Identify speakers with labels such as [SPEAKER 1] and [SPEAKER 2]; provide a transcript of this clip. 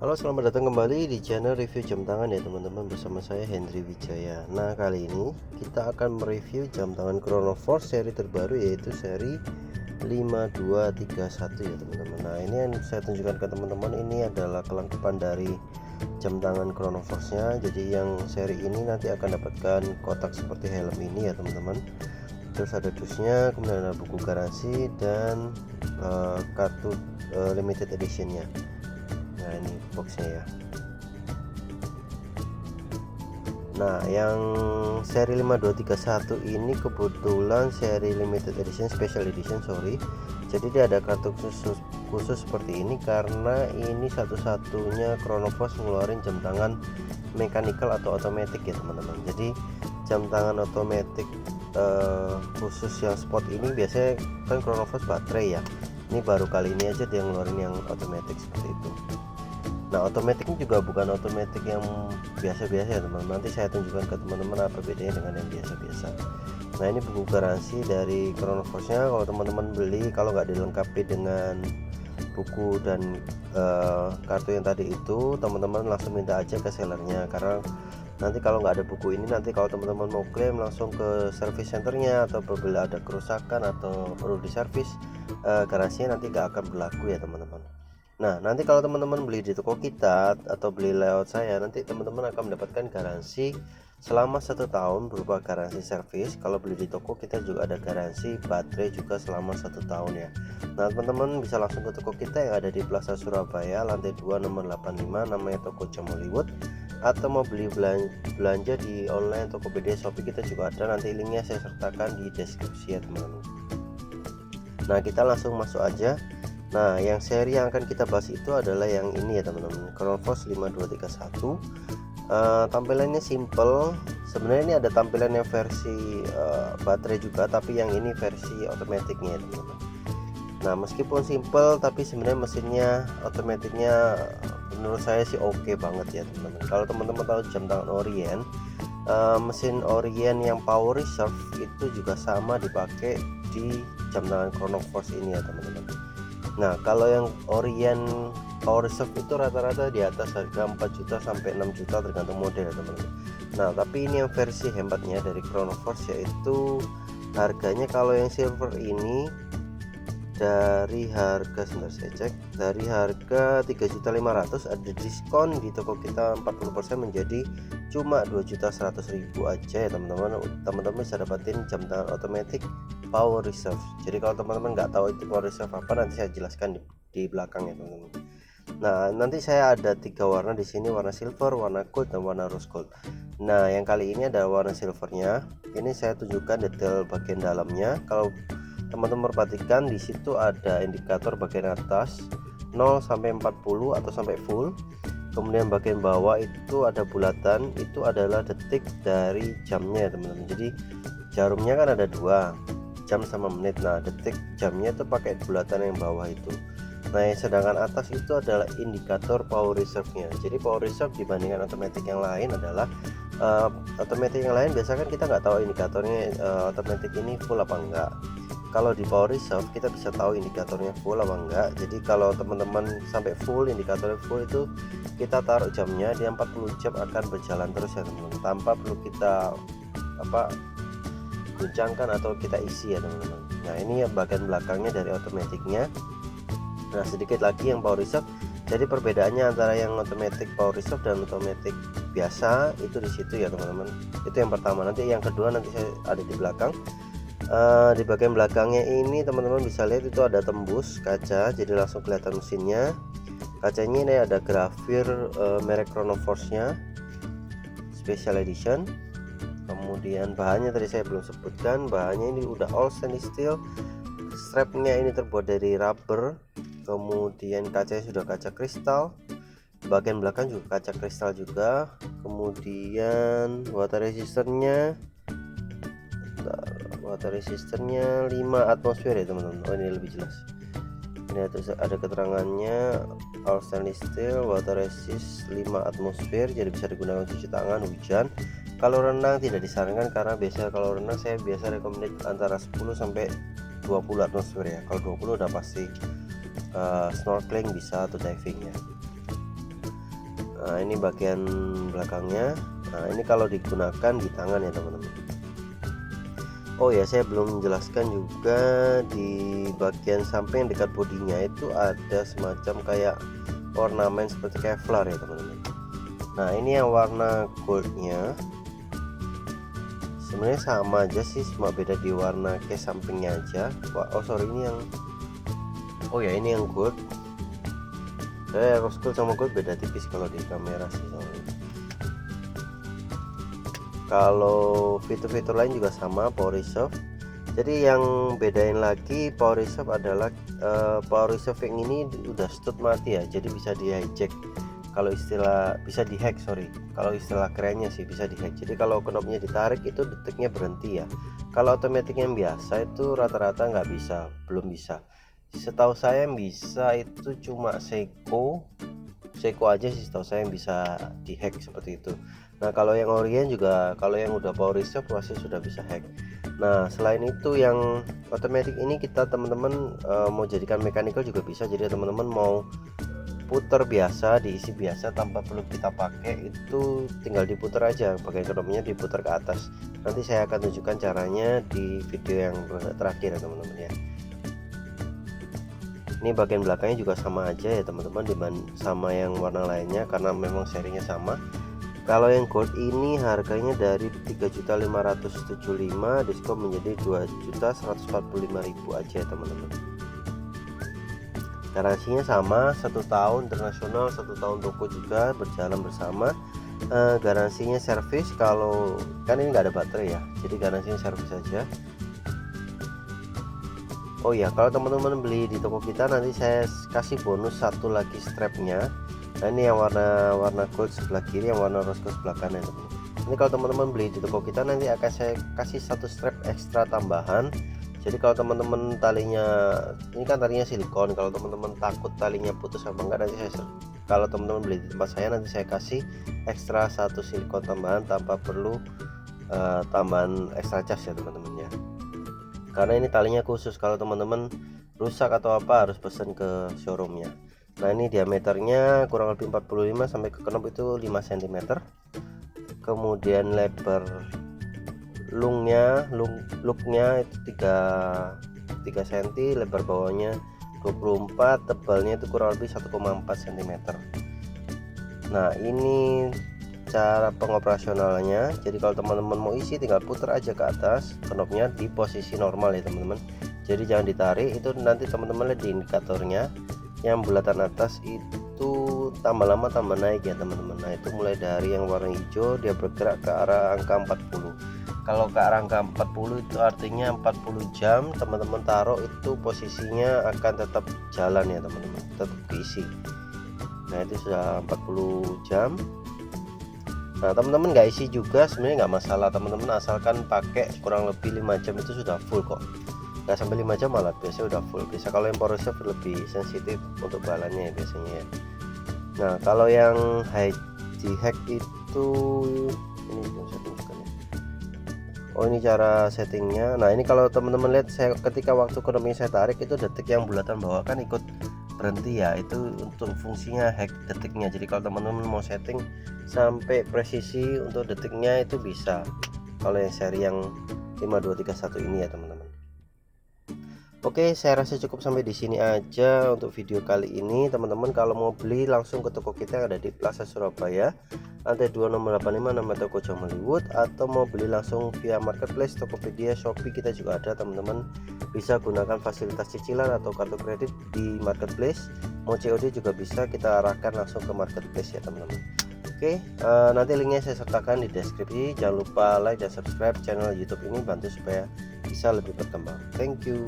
[SPEAKER 1] Halo, selamat datang kembali di channel review jam tangan ya teman-teman, bersama saya Hendry Wijaya. Nah, kali ini kita akan mereview jam tangan Chronoforce seri terbaru, yaitu seri 5231 ya teman-teman. Nah, ini yang saya tunjukkan ke teman-teman, ini adalah kelengkapan dari jam tangan Chronoforce nya. Jadi yang seri ini nanti akan dapatkan kotak seperti helm ini ya teman-teman. Terus ada dusnya, kemudian ada buku garansi dan kartu limited editionnya. Nah, ini boxnya ya. Nah, yang seri 5231 ini kebetulan seri limited edition, special edition, sorry. Jadi dia ada kartu khusus seperti ini karena ini satu-satunya Chronoforce ngeluarin jam tangan mechanical atau otomatis ya teman-teman. Jadi jam tangan otomatis khusus yang sport ini biasanya kan Chronoforce baterai ya. Ini baru kali ini aja dia ngeluarin yang otomatis seperti itu. Nah, otomatis ini juga bukan otomatis yang biasa-biasa ya teman-teman. Nanti saya tunjukkan ke teman-teman apa bedanya dengan yang biasa-biasa. Nah, ini buku garansi dari Chronoforce nya. Kalau teman-teman beli, kalau nggak dilengkapi dengan buku dan kartu yang tadi itu, teman-teman langsung minta aja ke sellernya. Karena nanti kalau nggak ada buku ini, nanti kalau teman-teman mau klaim langsung ke service centernya, atau apabila ada kerusakan atau perlu diservis, garansinya nanti nggak akan berlaku ya teman-teman. Nah, nanti kalau teman-teman beli di toko kita atau beli lewat saya, nanti teman-teman akan mendapatkan garansi selama 1 tahun berupa garansi servis. Kalau beli di toko kita juga ada garansi baterai juga selama 1 tahun ya. Nah, teman-teman bisa langsung ke toko kita yang ada di Plaza Surabaya, lantai 2 nomor 85, namanya toko Jam Hollywood. Atau mau beli belanja di online Tokopedia, Shopee, kita juga ada, nanti linknya saya sertakan di deskripsi ya teman-teman. Nah, kita langsung masuk aja. Nah, yang seri yang akan kita bahas itu adalah yang ini ya teman-teman, Chronoforce 5231. Tampilannya simple. Sebenarnya ini ada tampilan yang versi baterai juga, tapi yang ini versi otomatiknya ya teman-teman. Nah, meskipun simple tapi sebenarnya mesinnya otomatiknya menurut saya sih oke banget ya teman-teman. Kalau teman-teman tahu jam tangan Orient, mesin Orient yang power reserve itu juga sama dipakai di jam tangan Chronoforce ini ya teman-teman. Nah, kalau yang Orient power reserve itu rata-rata di atas harga 4 juta sampai 6 juta tergantung model ya teman-teman. Nah, tapi ini yang versi hebatnya dari Chronoforce, yaitu harganya kalau yang silver ini dari harga, sebentar saya cek, dari harga 3.500.000 ada diskon di toko kita 40% menjadi cuma 2.100.000 aja ya teman-teman. Teman-teman bisa dapatin jam tangan otomatis power reserve. Jadi kalau teman-teman nggak tahu itu power reserve apa, nanti saya jelaskan di belakang ya teman-teman. Nah, nanti saya ada 3 warna di sini, warna silver, warna gold, dan warna rose gold. Nah, yang kali ini ada warna silvernya. Ini saya tunjukkan detail bagian dalamnya. Kalau teman-teman perhatikan, di situ ada indikator bagian atas 0 sampai 40 atau sampai full. Kemudian bagian bawah itu ada bulatan, itu adalah detik dari jamnya ya teman-teman. Jadi jarumnya kan ada 2, jam sama menit. Nah, detik jamnya itu pakai bulatan yang bawah itu. Nah, sedangkan atas itu adalah indikator power reserve-nya. Jadi power reserve dibandingkan otomatis yang lain adalah otomatis yang lain biasanya kan kita nggak tahu indikatornya otomatis ini full apa enggak. Kalau di power reserve kita bisa tahu indikatornya full apa enggak. Jadi kalau teman-teman sampai full, indikatornya full, itu kita taruh jamnya di 40 jam akan berjalan terus ya teman-teman, tanpa perlu kita guncangkan atau kita isi ya teman-teman. Nah, ini ya bagian belakangnya dari otomatiknya. Nah, sedikit lagi yang power reserve. Jadi perbedaannya antara yang automatic power reserve dan automatic biasa itu di situ ya teman-teman. Itu yang pertama. Nanti yang kedua nanti saya ada di belakang. Di bagian belakangnya ini teman-teman bisa lihat itu ada tembus kaca, jadi langsung kelihatan mesinnya. Kacanya ini ada grafir merek Chronoforce nya special edition. Kemudian bahannya tadi saya belum sebutkan, bahannya ini udah all stainless steel. Strapnya ini terbuat dari rubber. Kemudian kacanya sudah kaca kristal, bagian belakang juga kaca kristal juga. Kemudian water resistannya 5 atmosfer ya teman-teman. Oh, ini lebih jelas, ini ada keterangannya, all stainless steel, water resist 5 atmosfer, jadi bisa digunakan cuci tangan, hujan. Kalau renang tidak disarankan, karena biasanya kalau renang saya biasa rekomendasi antara 10 sampai 20 atmosfer ya. Kalau 20 udah pasti snorkeling bisa atau diving ya. Nah ini bagian belakangnya. Nah ini kalau digunakan di tangan ya teman-teman. Oh ya, saya belum menjelaskan juga di bagian samping dekat bodinya itu ada semacam kayak ornamen seperti Kevlar ya teman-teman. Nah ini yang warna goldnya sebenarnya sama aja sih, cuma beda di warna case sampingnya aja. Oh sorry, ini yang ini yang gold. Rose gold sama gold beda tipis kalau di kamera sih soalnya. Kalau fitur-fitur lain juga sama power reserve. Jadi yang bedain lagi power reserve adalah power reserve yang ini udah stud mati ya, jadi bisa di hijack. Kalau istilah bisa dihack, sorry, kalau istilah kerennya sih bisa dihack. Jadi kalau knopnya ditarik itu detiknya berhenti ya. Kalau otomatis yang biasa itu rata-rata nggak bisa, belum bisa. Setahu saya yang bisa itu cuma Seiko aja sih setahu saya yang bisa dihack seperti itu. Nah kalau yang Orient juga, kalau yang udah power reserve pasti sudah bisa hack. Nah selain itu yang otomatis ini kita teman-teman mau jadikan mechanical juga bisa. Jadi teman-teman mau puter biasa, diisi biasa tanpa perlu kita pakai, itu tinggal diputar aja, pakai knopnya diputar ke atas. Nanti saya akan tunjukkan caranya di video yang terakhir ya teman-teman ya. Ini bagian belakangnya juga sama aja ya teman-teman sama yang warna lainnya, karena memang serinya sama. Kalau yang gold ini harganya dari 3.575 diskon menjadi 2.145.000 aja ya teman-teman. Garansinya sama 1 tahun internasional, 1 tahun toko juga berjalan bersama. Garansinya servis, kalau kan ini nggak ada baterai ya, jadi garansinya servis saja. Oh ya, kalau teman-teman beli di toko kita nanti saya kasih bonus satu lagi strapnya. Nah ini yang warna gold sebelah kiri, yang warna rose gold sebelah kanan teman. Ini kalau teman-teman beli di toko kita nanti akan saya kasih satu strap ekstra tambahan. Jadi kalau teman-teman talinya, ini kan talinya silikon, kalau teman-teman takut talinya putus apa enggak, nanti kalau teman-teman beli di tempat saya nanti saya kasih ekstra satu silikon tambahan tanpa perlu tambahan ekstra cas ya teman-teman ya. Karena ini talinya khusus, kalau teman-teman rusak atau apa harus pesan ke showroomnya. Nah ini diameternya kurang lebih 45 sampai ke knop itu 5 cm. Kemudian lebar lungnya itu 3 cm, lebar bawahnya 24, tebalnya itu kurang lebih 1,4 cm. Nah ini cara pengoperasionalnya. Jadi kalau teman-teman mau isi tinggal putar aja ke atas, knopnya di posisi normal ya teman-teman. Jadi jangan ditarik, itu nanti teman-teman lihat di indikatornya yang bulatan atas itu tambah lama tambah naik ya teman-teman. Nah itu mulai dari yang warna hijau dia bergerak ke arah angka 40. Kalau ke arah angka 40 itu artinya 40 jam teman-teman taruh itu posisinya akan tetap jalan ya teman-teman, tetap keisi. Nah itu sudah 40 jam. Nah teman-teman nggak isi juga sebenarnya nggak masalah teman-teman, asalkan pakai kurang lebih 5 jam itu sudah full kok. Nggak sampai 5 jam malah biasanya udah full. Biasa kalau yang power reserve lebih sensitif untuk balannya ya biasanya ya. Nah kalau yang hack itu ini saya tunjukkan ya. Oh ini cara settingnya. Nah ini kalau teman-teman lihat, saya ketika waktu knopnya saya tarik itu detik yang bulatan bawah kan ikut berhenti ya, itu untuk fungsinya hack detiknya. Jadi kalau teman-teman mau setting sampai presisi untuk detiknya itu bisa kalau yang seri yang 5231 ini ya teman-teman. Oke, saya rasa cukup sampai di sini aja untuk video kali ini teman-teman. Kalau mau beli langsung ke toko kita yang ada di Plaza Surabaya, lantai 2 nomor 85 nama toko Jam Hollywood, atau mau beli langsung via marketplace Tokopedia, Shopee kita juga ada teman-teman. Bisa gunakan fasilitas cicilan atau kartu kredit di marketplace. Mau COD juga bisa, kita arahkan langsung ke marketplace ya teman-teman. Oke, nanti linknya saya sertakan di deskripsi. Jangan lupa like dan subscribe channel YouTube ini, bantu supaya bisa lebih berkembang. Thank you.